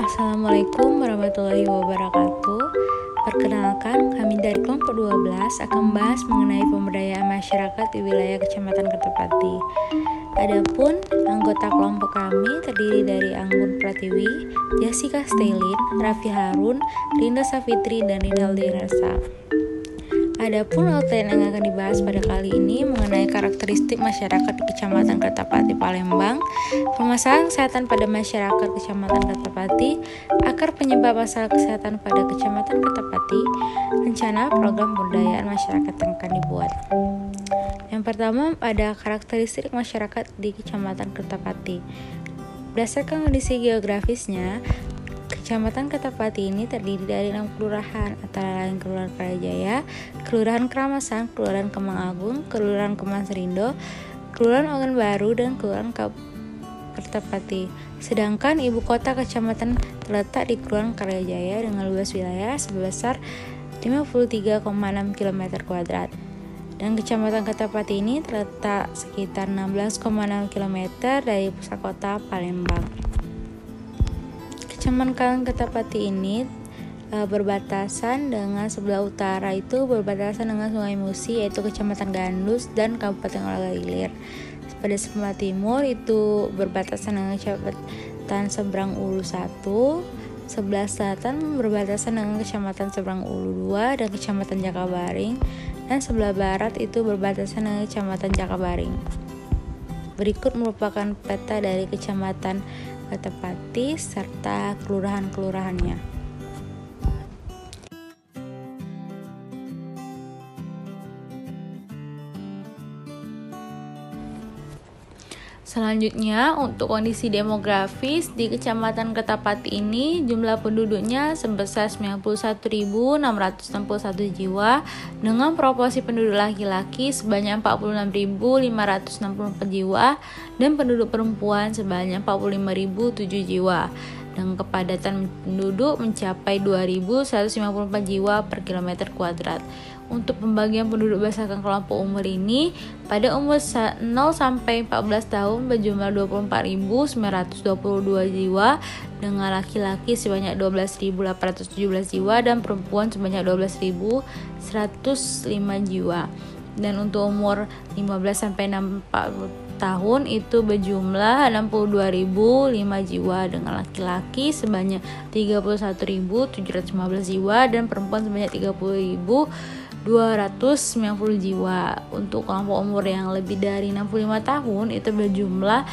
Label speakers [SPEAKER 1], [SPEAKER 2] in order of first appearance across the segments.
[SPEAKER 1] Assalamualaikum warahmatullahi wabarakatuh. Perkenalkan, kami dari kelompok 12 akan membahas mengenai pemberdayaan masyarakat di wilayah Kecamatan Kertapati. Adapun anggota kelompok kami terdiri dari Anggun Pratiwi, Jessica Stelin, Raffi Harun, Rinda Safitri, dan Rinaldi Rasa. Adapun outline yang akan dibahas pada kali ini mengenai karakteristik masyarakat di Kecamatan Kertapati, Palembang, permasalahan kesehatan pada masyarakat Kecamatan Kertapati, akar penyebab masalah kesehatan pada Kecamatan Kertapati, rencana program pemberdayaan masyarakat yang akan dibuat. Yang pertama, ada karakteristik masyarakat di Kecamatan Kertapati. Berdasarkan kondisi geografisnya, Kecamatan Kertapati ini terdiri dari 6 kelurahan, antara lain Kelurahan Karajaya, Kelurahan Keramasan, Kelurahan Kemang Agung, Kelurahan Kemang Serindo, Kelurahan Ogan Baru, dan Kelurahan Kertapati. Sedangkan ibu kota kecamatan terletak di Kelurahan Karajaya dengan luas wilayah sebesar 53,6 km². Dan Kecamatan Kertapati ini terletak sekitar 16,6 km dari pusat kota Palembang. Kecamatan Kertapati ini berbatasan dengan sebelah utara itu berbatasan dengan Sungai Musi, yaitu Kecamatan Gandus dan Kabupaten Olga Ilir. Pada sebelah timur itu berbatasan dengan Kecamatan Seberang Ulu 1, sebelah selatan berbatasan dengan Kecamatan Seberang Ulu 2 dan Kecamatan Jakabaring, dan sebelah barat itu berbatasan dengan Kecamatan Jakabaring. Berikut merupakan peta dari Kecamatan Kertapati serta kelurahan-kelurahannya. Selanjutnya, untuk kondisi demografis di Kecamatan Kertapati ini, jumlah penduduknya sebesar 91.661 jiwa dengan proporsi penduduk laki-laki sebanyak 46.564 jiwa dan penduduk perempuan sebanyak 45.007 jiwa. Dan kepadatan penduduk mencapai 2.154 jiwa per kilometer kuadrat. Untuk pembagian penduduk berdasarkan kelompok umur ini, pada umur 0 sampai 14 tahun berjumlah 24.922 jiwa dengan laki-laki sebanyak 12.817 jiwa dan perempuan sebanyak 12.105 jiwa. Dan untuk umur 15 sampai 64 tahun itu berjumlah 62.005 jiwa dengan laki-laki sebanyak 31.715 jiwa dan perempuan sebanyak 30.290 jiwa. Untuk kelompok umur yang lebih dari 65 tahun itu berjumlah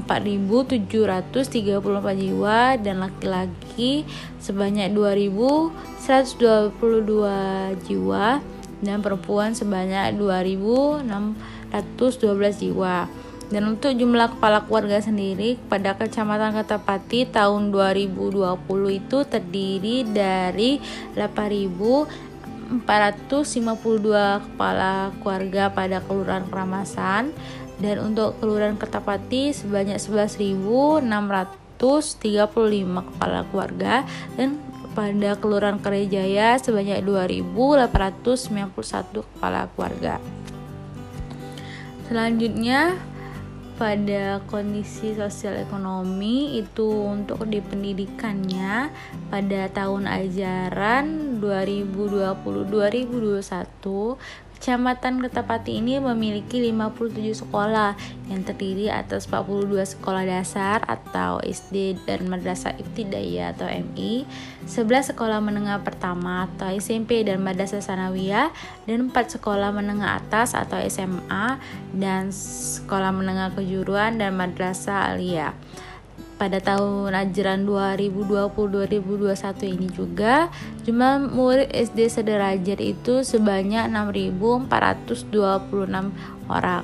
[SPEAKER 1] 4.734 jiwa dan laki-laki sebanyak 2.122 jiwa dan perempuan sebanyak 2.612 jiwa. Dan untuk jumlah kepala keluarga sendiri pada Kecamatan Kertapati tahun 2020 itu terdiri dari 8.452 kepala keluarga pada Kelurahan Keramasan, dan untuk Kelurahan Kertapati sebanyak 11.635 kepala keluarga, dan pada Kelurahan Karajaya sebanyak 2.891 kepala keluarga. Selanjutnya, pada kondisi sosial ekonomi itu untuk di pendidikannya pada tahun ajaran 2020-2021 Kecamatan Kertapati ini memiliki 57 sekolah yang terdiri atas 42 sekolah dasar atau SD dan Madrasah Ibtidaiyah atau MI, 11 sekolah menengah pertama atau SMP dan Madrasah Sanawiyah, dan 4 sekolah menengah atas atau SMA dan sekolah menengah kejuruan dan Madrasah Aliyah. Pada tahun ajaran 2020-2021 ini juga jumlah murid SD sederajat itu sebanyak 6.426 orang,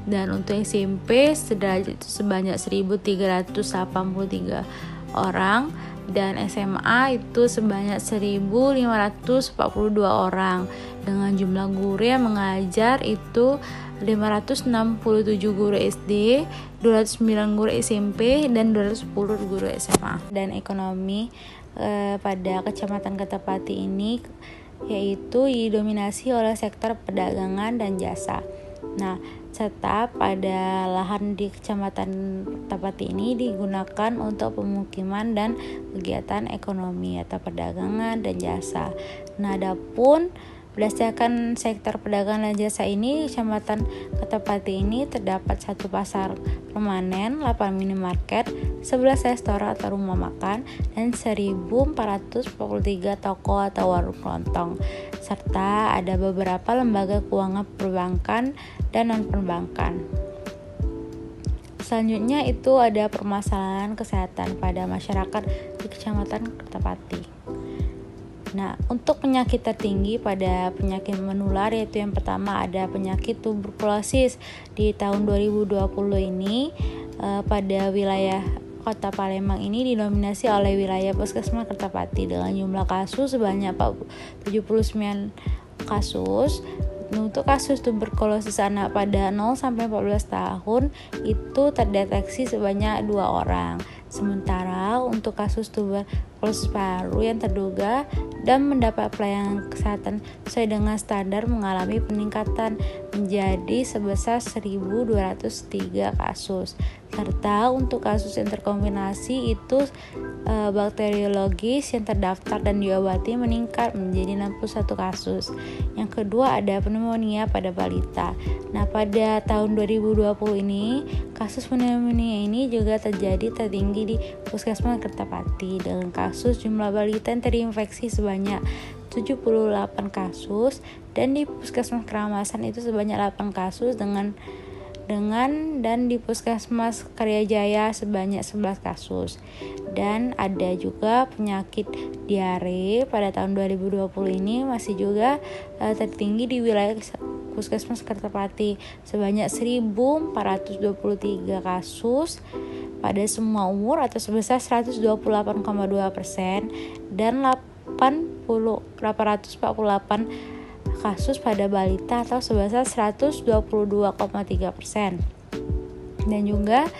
[SPEAKER 1] dan untuk SMP sederajat itu sebanyak 1.383 orang, dan SMA itu sebanyak 1.542 orang, dengan jumlah guru yang mengajar itu 567 guru SD, 209 guru SMP, dan 210 guru SMA. Dan ekonomi pada Kecamatan Kertapati ini yaitu didominasi oleh sektor perdagangan dan jasa. Nah, serta pada lahan di Kecamatan Kertapati ini digunakan untuk pemukiman dan kegiatan ekonomi atau perdagangan dan jasa. Nah, adapun berdasarkan sektor perdagangan dan jasa ini, Kecamatan Kertapati ini terdapat 1 pasar permanen, 8 minimarket, 11 restoran atau rumah makan, dan 1.443 toko atau warung kelontong, serta ada beberapa lembaga keuangan perbankan dan non-perbankan. Selanjutnya itu ada permasalahan kesehatan pada masyarakat di Kecamatan Kertapati. Nah, untuk penyakit tertinggi pada penyakit menular yaitu yang pertama ada penyakit tuberkulosis. Di tahun 2020 ini pada wilayah Kota Palembang ini didominasi oleh wilayah Puskesmas Kertapati dengan jumlah kasus sebanyak 79 kasus. Untuk kasus tuberkulosis anak pada 0-14 tahun itu terdeteksi sebanyak 2 orang. Sementara untuk kasus tuberkulosis paru yang terduga dan mendapat pelayanan kesehatan sesuai dengan standar mengalami peningkatan menjadi sebesar 1.203 kasus. Serta untuk kasus yang terkombinasi itu bakteriologis yang terdaftar dan diobati meningkat menjadi 61 kasus. Yang kedua ada pneumonia pada balita. Nah, pada tahun 2020 ini kasus pneumonia ini juga tertinggi di Puskesmas Kertapati dengan kasus jumlah balita yang terinfeksi sebanyak 78 kasus dan di Puskesmas Keramasan itu sebanyak 8 kasus dan di Puskesmas Karyajaya sebanyak 11 kasus. Dan ada juga penyakit diare pada tahun 2020 ini masih juga tertinggi di wilayah Puskesmas Kertapati sebanyak 1.423 kasus pada semua umur atau sebesar 128,2% dan 848 kasus pada balita atau sebesar 122,3%. Dan juga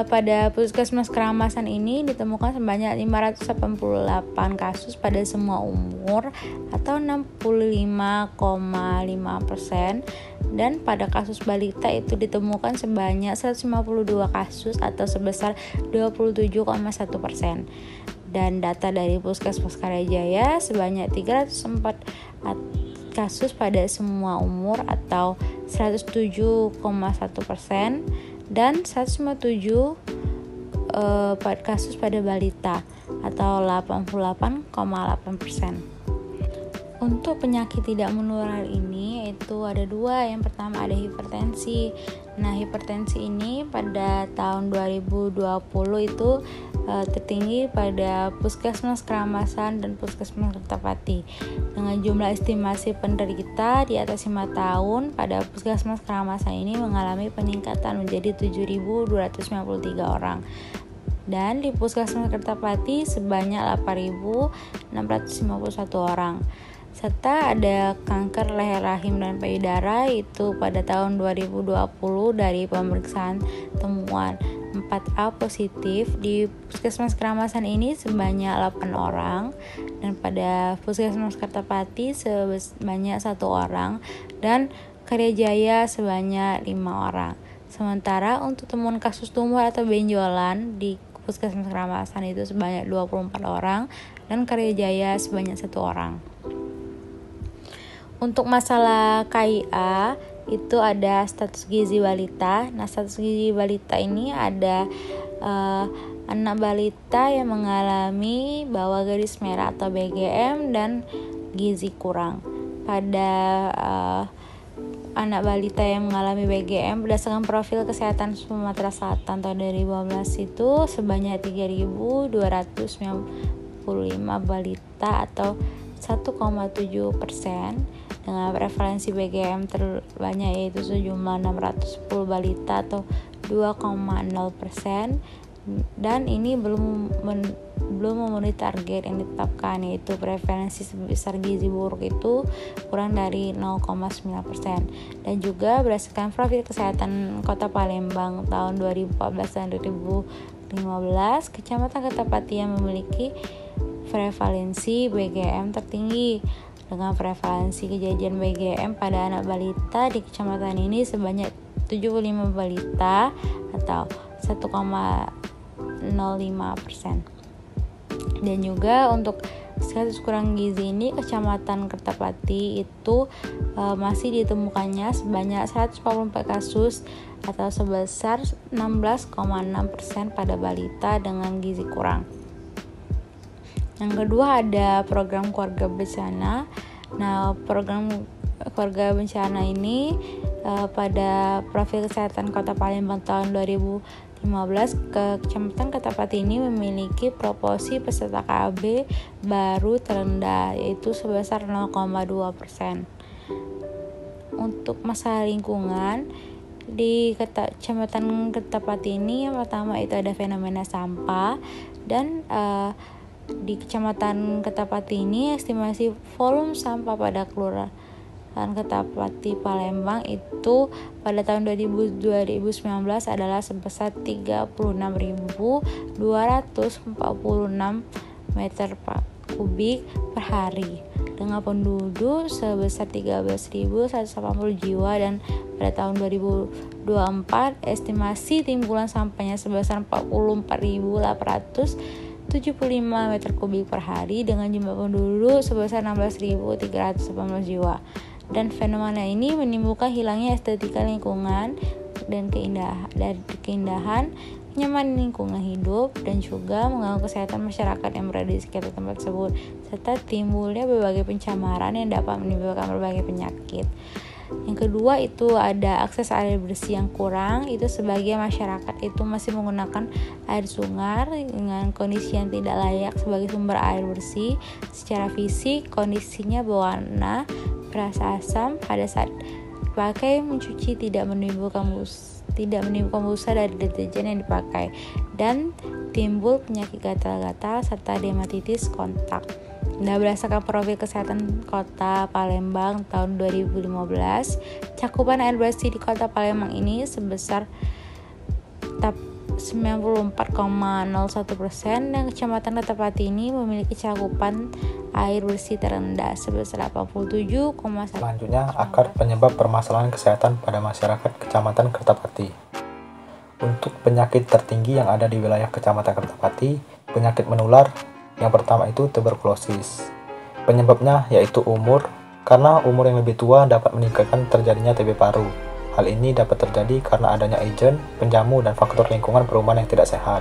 [SPEAKER 1] pada Puskesmas Keramasan ini ditemukan sebanyak 588 kasus pada semua umur atau 65,5%. Dan pada kasus balita itu ditemukan sebanyak 152 kasus atau sebesar 27,1%. Dan data dari Puskesmas Karyajaya sebanyak 304 kasus pada semua umur atau 107,1% dan 157 kasus pada balita atau 88,8%. Untuk penyakit tidak menular ini itu ada 2. Yang pertama ada hipertensi. Nah, hipertensi ini pada tahun 2020 itu tertinggi pada Puskesmas Keramasan dan Puskesmas Kertapati dengan jumlah estimasi penderita di atas 5 tahun. Pada Puskesmas Keramasan ini mengalami peningkatan menjadi 7.293 orang. Dan di Puskesmas Kertapati sebanyak 8.651 orang. Serta ada kanker leher rahim dan payudara itu pada tahun 2020 dari pemeriksaan temuan 4A positif di Puskesmas Keramasan ini sebanyak 8 orang dan pada Puskesmas Kertapati sebanyak 1 orang dan Karyajaya sebanyak 5 orang. Sementara untuk temuan kasus tumor atau benjolan di Puskesmas Keramasan itu sebanyak 24 orang dan Karyajaya sebanyak 1 orang. Untuk masalah KIA itu ada status gizi balita. Nah, status gizi balita ini ada anak balita yang mengalami bawah garis merah atau BGM dan gizi kurang. Pada anak balita yang mengalami BGM berdasarkan profil kesehatan Sumatera Selatan tahun 2015 itu sebanyak 3.295 balita atau 1,7% dengan prevalensi BGM terbanyak yaitu sejumlah 610 balita atau 2,0%, dan ini belum memenuhi target yang ditetapkan yaitu prevalensi sebesar gizi buruk itu kurang dari 0,9%. Dan juga berdasarkan profil kesehatan Kota Palembang tahun 2014 dan 2015, Kecamatan Kertapati yang memiliki prevalensi BGM tertinggi dengan prevalensi kejadian BGM pada anak balita di kecamatan ini sebanyak balita atau 1,05%. Dan juga untuk kasus kurang gizi ini, Kecamatan Kertapati itu masih ditemukannya sebanyak 144 kasus atau sebesar 16,6% pada balita dengan gizi kurang. Yang kedua ada program keluarga bencana. Nah, program keluarga bencana ini pada profil kesehatan Kota Palembang tahun 2015, Kecamatan Kertapati ini memiliki proporsi peserta KB baru terendah, yaitu sebesar 0,2%. Untuk masalah lingkungan, di Kecamatan Kertapati ini yang pertama itu ada fenomena sampah, dan di Kecamatan Kertapati ini estimasi volume sampah pada Kelurahan Kertapati Palembang itu pada tahun 2019 adalah sebesar 36.246 meter kubik per hari, dengan penduduk sebesar 13.180 jiwa, dan pada tahun 2024 estimasi timbulan sampahnya sebesar 44.875 meter kubik per hari dengan jumlah penduduk sebesar 16.318 jiwa. Dan fenomena ini menimbulkan hilangnya estetika lingkungan dan keindahan nyaman lingkungan hidup, dan juga mengganggu kesehatan masyarakat yang berada di sekitar tempat tersebut, serta timbulnya berbagai pencemaran yang dapat menimbulkan berbagai penyakit. Yang kedua itu ada akses air bersih yang kurang. Itu sebagian masyarakat itu masih menggunakan air sungai dengan kondisi yang tidak layak sebagai sumber air bersih. Secara fisik kondisinya berwarna berasa asam pada saat dipakai, mencuci tidak menimbulkan busa dari deterjen yang dipakai, dan timbul penyakit gatal-gatal serta dermatitis kontak. Nah, berdasarkan profil kesehatan Kota Palembang tahun 2015, cakupan air bersih di Kota Palembang ini sebesar 94,01%, dan Kecamatan Kertapati ini memiliki cakupan air bersih terendah sebesar 87,1%.
[SPEAKER 2] Selanjutnya, akar penyebab permasalahan kesehatan pada masyarakat Kecamatan Kertapati. Untuk penyakit tertinggi yang ada di wilayah Kecamatan Kertapati, penyakit menular yang pertama itu tuberkulosis. Penyebabnya yaitu umur, karena umur yang lebih tua dapat meningkatkan terjadinya TB paru. Hal ini dapat terjadi karena adanya agen, penjamu, dan faktor lingkungan perumahan yang tidak sehat.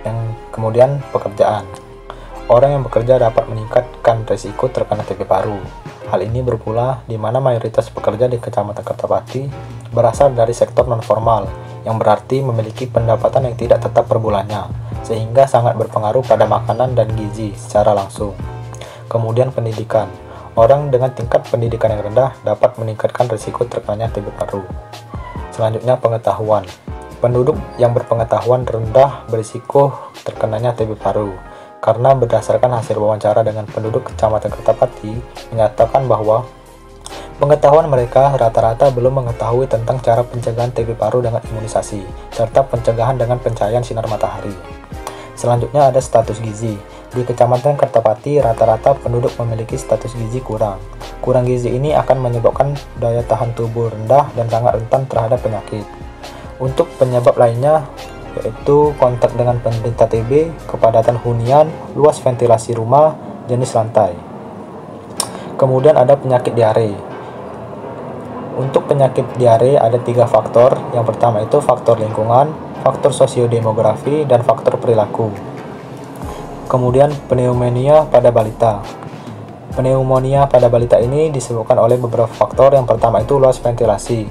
[SPEAKER 2] Yang kemudian pekerjaan. Orang yang bekerja dapat meningkatkan risiko terkena TB paru. Hal ini berpula di mana mayoritas pekerja di Kecamatan Kertapati berasal dari sektor non-formal, yang berarti memiliki pendapatan yang tidak tetap per bulannya, sehingga sangat berpengaruh pada makanan dan gizi secara langsung. Kemudian pendidikan. Orang dengan tingkat pendidikan yang rendah dapat meningkatkan risiko terkena TB paru. Selanjutnya pengetahuan. Penduduk yang berpengetahuan rendah berisiko terkenanya TB paru, karena berdasarkan hasil wawancara dengan penduduk Kecamatan Kertapati menyatakan bahwa pengetahuan mereka rata-rata belum mengetahui tentang cara pencegahan TB paru dengan imunisasi, serta pencegahan dengan pencahayaan sinar matahari. Selanjutnya ada status gizi. Di Kecamatan Kertapati, rata-rata penduduk memiliki status gizi kurang. Kurang gizi ini akan menyebabkan daya tahan tubuh rendah dan sangat rentan terhadap penyakit. Untuk penyebab lainnya yaitu kontak dengan penderita TB, kepadatan hunian, luas ventilasi rumah, jenis lantai. Kemudian ada penyakit diare. Untuk penyakit diare ada 3 faktor. Yang pertama itu faktor lingkungan, faktor sosiodemografi, dan faktor perilaku. Kemudian pneumonia pada balita. Pneumonia pada balita ini disebabkan oleh beberapa faktor. Yang pertama itu luas ventilasi.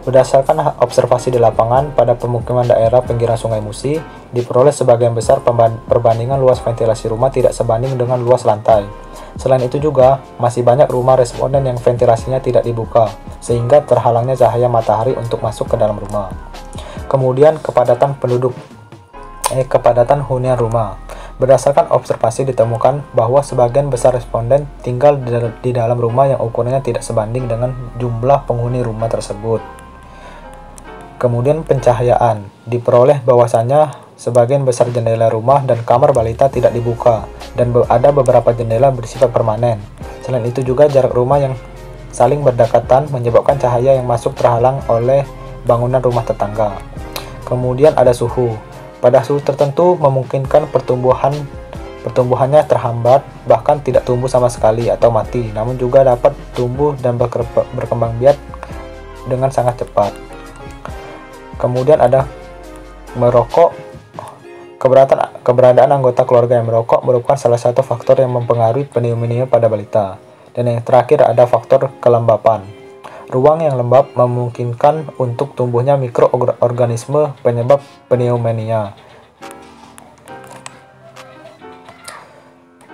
[SPEAKER 2] Berdasarkan observasi di lapangan pada pemukiman daerah pinggiran Sungai Musi, diperoleh sebagian besar perbandingan luas ventilasi rumah tidak sebanding dengan luas lantai. Selain itu juga, masih banyak rumah responden yang ventilasinya tidak dibuka, sehingga terhalangnya cahaya matahari untuk masuk ke dalam rumah. Kemudian kepadatan hunian rumah. Berdasarkan observasi ditemukan bahwa sebagian besar responden tinggal di dalam rumah yang ukurannya tidak sebanding dengan jumlah penghuni rumah tersebut. Kemudian pencahayaan. Diperoleh bahwasannya sebagian besar jendela rumah dan kamar balita tidak dibuka, dan ada beberapa jendela bersifat permanen. Selain itu juga jarak rumah yang saling berdekatan menyebabkan cahaya yang masuk terhalang oleh bangunan rumah tetangga. Kemudian ada suhu. Pada suhu tertentu memungkinkan pertumbuhannya terhambat, bahkan tidak tumbuh sama sekali atau mati, namun juga dapat tumbuh dan berkembang biak dengan sangat cepat. Kemudian ada merokok. Keberadaan anggota keluarga yang merokok merupakan salah satu faktor yang mempengaruhi pneumonia pada balita. Dan yang terakhir ada faktor kelembapan. Ruang yang lembab memungkinkan untuk tumbuhnya mikroorganisme penyebab pneumonia.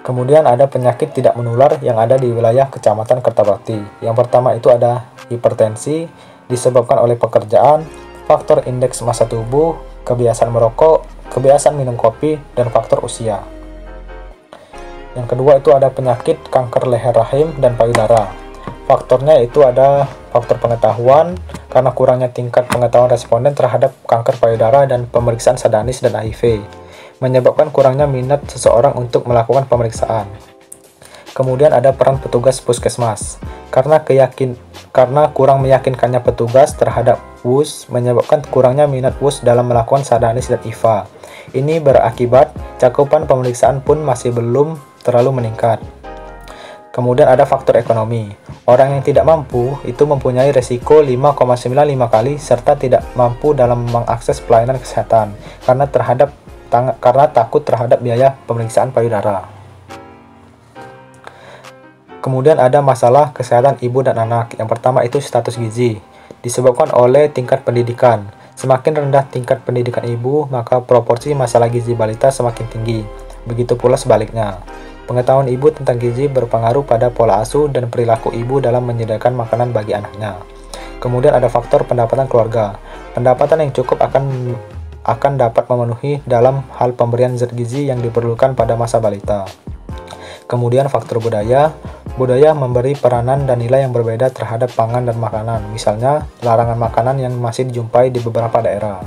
[SPEAKER 2] Kemudian ada penyakit tidak menular yang ada di wilayah Kecamatan Kertapati. Yang pertama itu ada hipertensi disebabkan oleh pekerjaan, faktor indeks massa tubuh, kebiasaan merokok, kebiasaan minum kopi, dan faktor usia. Yang kedua itu ada penyakit kanker leher rahim dan payudara. Faktornya itu ada faktor pengetahuan, karena kurangnya tingkat pengetahuan responden terhadap kanker payudara dan pemeriksaan sadanis dan HIV, menyebabkan kurangnya minat seseorang untuk melakukan pemeriksaan. Kemudian ada peran petugas puskesmas. Karena kurang meyakinkannya petugas terhadap WUS, menyebabkan kurangnya minat WUS dalam melakukan sadanis dan IVA. Ini berakibat cakupan pemeriksaan pun masih belum terlalu meningkat. Kemudian ada faktor ekonomi. Orang yang tidak mampu itu mempunyai resiko 5,95 kali serta tidak mampu dalam mengakses pelayanan kesehatan karena takut terhadap biaya pemeriksaan payudara. Kemudian ada masalah kesehatan ibu dan anak. Yang pertama itu status gizi. Disebabkan oleh tingkat pendidikan. Semakin rendah tingkat pendidikan ibu, maka proporsi masalah gizi balita semakin tinggi. Begitu pula sebaliknya. Pengetahuan ibu tentang gizi berpengaruh pada pola asuh dan perilaku ibu dalam menyediakan makanan bagi anaknya. Kemudian ada faktor pendapatan keluarga. Pendapatan yang cukup akan dapat memenuhi dalam hal pemberian zat gizi yang diperlukan pada masa balita. Kemudian faktor budaya. Budaya memberi peranan dan nilai yang berbeda terhadap pangan dan makanan. Misalnya, larangan makanan yang masih dijumpai di beberapa daerah.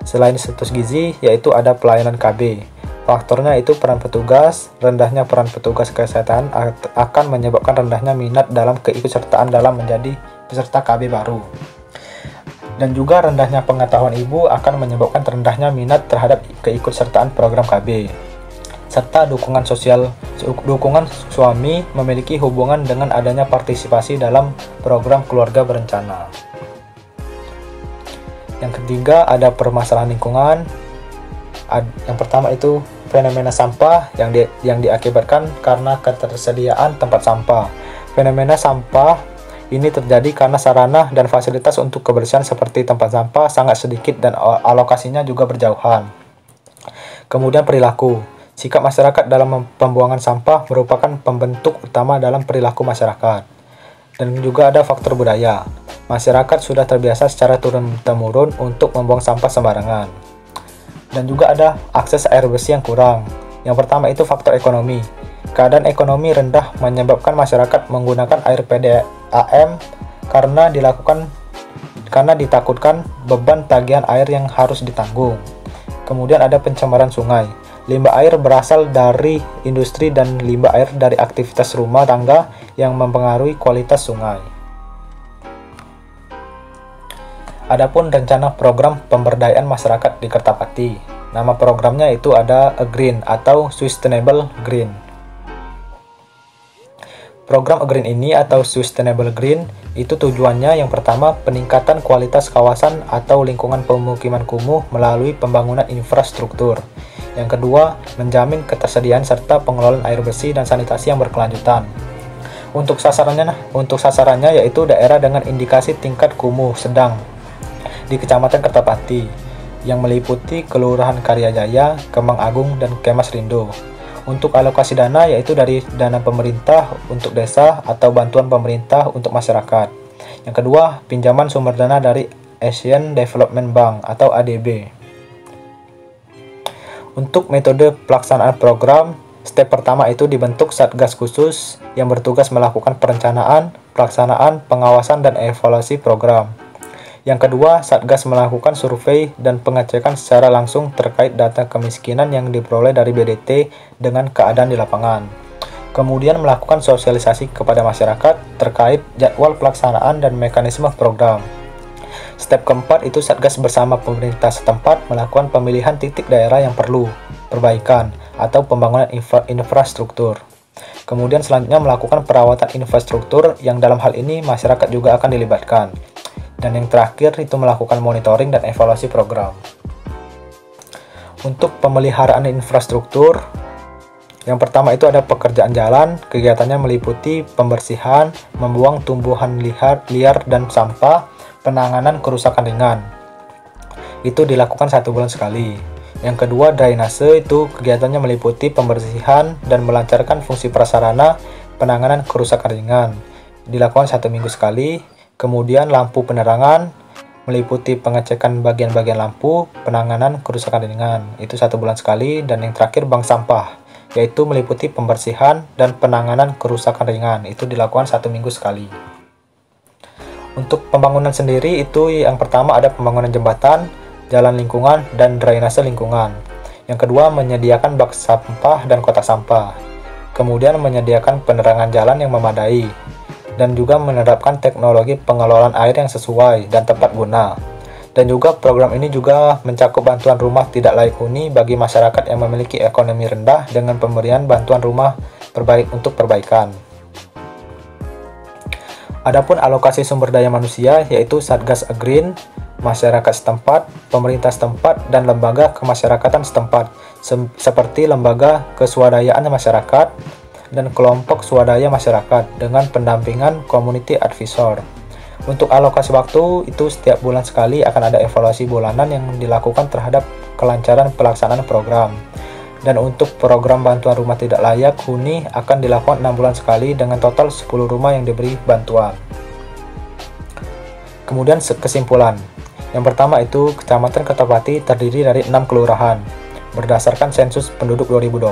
[SPEAKER 2] Selain status gizi, yaitu ada pelayanan KB. Faktornya itu peran petugas. Rendahnya peran petugas kesehatan akan menyebabkan rendahnya minat dalam keikutsertaan dalam menjadi peserta KB baru. Dan juga rendahnya pengetahuan ibu akan menyebabkan rendahnya minat terhadap keikutsertaan program KB. Serta dukungan suami memiliki hubungan dengan adanya partisipasi dalam program keluarga berencana. Yang ketiga ada permasalahan lingkungan. Yang pertama itu fenomena sampah yang diakibatkan karena ketersediaan tempat sampah. Fenomena sampah ini terjadi karena sarana dan fasilitas untuk kebersihan seperti tempat sampah sangat sedikit dan alokasinya juga berjauhan. Kemudian perilaku. Sikap masyarakat dalam pembuangan sampah merupakan pembentuk utama dalam perilaku masyarakat. Dan juga ada faktor budaya. Masyarakat sudah terbiasa secara turun-temurun untuk membuang sampah sembarangan. Dan juga ada akses air bersih yang kurang. Yang pertama itu faktor ekonomi. Keadaan ekonomi rendah menyebabkan masyarakat menggunakan air PDAM karena ditakutkan beban tagihan air yang harus ditanggung. Kemudian ada pencemaran sungai. Limbah air berasal dari industri dan limbah air dari aktivitas rumah tangga yang mempengaruhi kualitas sungai. Adapun rencana program pemberdayaan masyarakat di Kertapati. Nama programnya itu ada A-Green atau Sustainable Green. Program A-Green ini atau Sustainable Green itu tujuannya yang pertama peningkatan kualitas kawasan atau lingkungan pemukiman kumuh melalui pembangunan infrastruktur. Yang kedua, menjamin ketersediaan serta pengelolaan air bersih dan sanitasi yang berkelanjutan. Untuk sasarannya yaitu daerah dengan indikasi tingkat kumuh sedang di Kecamatan Kertapati yang meliputi Kelurahan Karyajaya, Kemang Agung, dan Kemas Rindo. Untuk alokasi dana yaitu dari dana pemerintah untuk desa atau bantuan pemerintah untuk masyarakat. Yang kedua, pinjaman sumber dana dari Asian Development Bank atau ADB. Untuk metode pelaksanaan program, step pertama itu dibentuk Satgas khusus yang bertugas melakukan perencanaan, pelaksanaan, pengawasan, dan evaluasi program. Yang kedua, Satgas melakukan survei dan pengecekan secara langsung terkait data kemiskinan yang diperoleh dari BDT dengan keadaan di lapangan. Kemudian melakukan sosialisasi kepada masyarakat terkait jadwal pelaksanaan dan mekanisme program. Step keempat itu Satgas bersama pemerintah setempat melakukan pemilihan titik daerah yang perlu perbaikan atau pembangunan infrastruktur. Kemudian selanjutnya melakukan perawatan infrastruktur yang dalam hal ini masyarakat juga akan dilibatkan. Dan yang terakhir itu melakukan monitoring dan evaluasi program. Untuk pemeliharaan infrastruktur, yang pertama itu ada pekerjaan jalan, kegiatannya meliputi pembersihan, membuang tumbuhan liar dan sampah, penanganan kerusakan ringan. Itu dilakukan 1 bulan sekali. Yang kedua, drainase itu kegiatannya meliputi pembersihan dan melancarkan fungsi prasarana penanganan kerusakan ringan. Dilakukan 1 minggu sekali. Kemudian lampu penerangan meliputi pengecekan bagian-bagian lampu, penanganan kerusakan ringan. Itu 1 bulan sekali. Dan yang terakhir bank sampah, yaitu meliputi pembersihan dan penanganan kerusakan ringan. Itu dilakukan 1 minggu sekali. Untuk pembangunan sendiri itu yang pertama ada pembangunan jembatan, jalan lingkungan, dan drainase lingkungan. Yang kedua menyediakan bak sampah dan kotak sampah. Kemudian menyediakan penerangan jalan yang memadai. Dan juga menerapkan teknologi pengelolaan air yang sesuai dan tepat guna. Dan juga program ini juga mencakup bantuan rumah tidak layak huni bagi masyarakat yang memiliki ekonomi rendah dengan pemberian bantuan rumah untuk perbaikan. Adapun alokasi sumber daya manusia yaitu Satgas Agreen, masyarakat setempat, pemerintah setempat, dan lembaga kemasyarakatan setempat seperti lembaga keswadayaan masyarakat dan kelompok swadaya masyarakat dengan pendampingan community advisor. Untuk alokasi waktu itu setiap bulan sekali akan ada evaluasi bulanan yang dilakukan terhadap kelancaran pelaksanaan program. Dan untuk program bantuan rumah tidak layak huni akan dilakukan 6 bulan sekali dengan total 10 rumah yang diberi bantuan. Kemudian kesimpulan. Yang pertama itu Kecamatan Kertapati terdiri dari 6 kelurahan. Berdasarkan sensus penduduk 2020,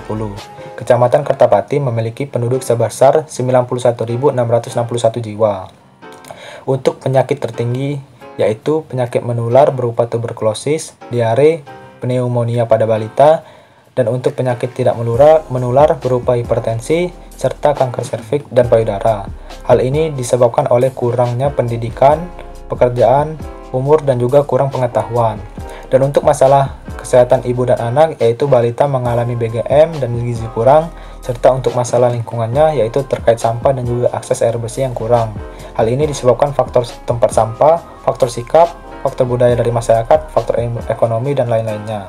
[SPEAKER 2] Kecamatan Kertapati memiliki penduduk sebesar 91.661 jiwa. Untuk penyakit tertinggi yaitu penyakit menular berupa tuberkulosis, diare, pneumonia pada balita, dan untuk penyakit tidak menular berupa hipertensi, serta kanker serviks dan payudara. Hal ini disebabkan oleh kurangnya pendidikan, pekerjaan, umur, dan juga kurang pengetahuan. Dan untuk masalah kesehatan ibu dan anak, yaitu balita mengalami BGM dan gizi kurang, serta untuk masalah lingkungannya, yaitu terkait sampah dan juga akses air bersih yang kurang. Hal ini disebabkan faktor tempat sampah, faktor sikap, faktor budaya dari masyarakat, faktor ekonomi, dan lain-lainnya.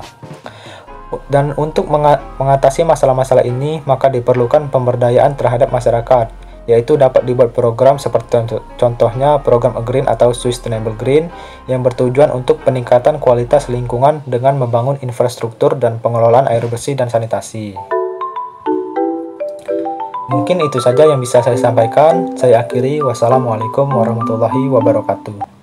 [SPEAKER 2] Dan untuk mengatasi masalah-masalah ini, maka diperlukan pemberdayaan terhadap masyarakat, yaitu dapat dibuat program seperti contohnya program Agreen atau Sustainable Green yang bertujuan untuk peningkatan kualitas lingkungan dengan membangun infrastruktur dan pengelolaan air bersih dan sanitasi. Mungkin itu saja yang bisa saya sampaikan. Saya akhiri. Wassalamualaikum warahmatullahi wabarakatuh.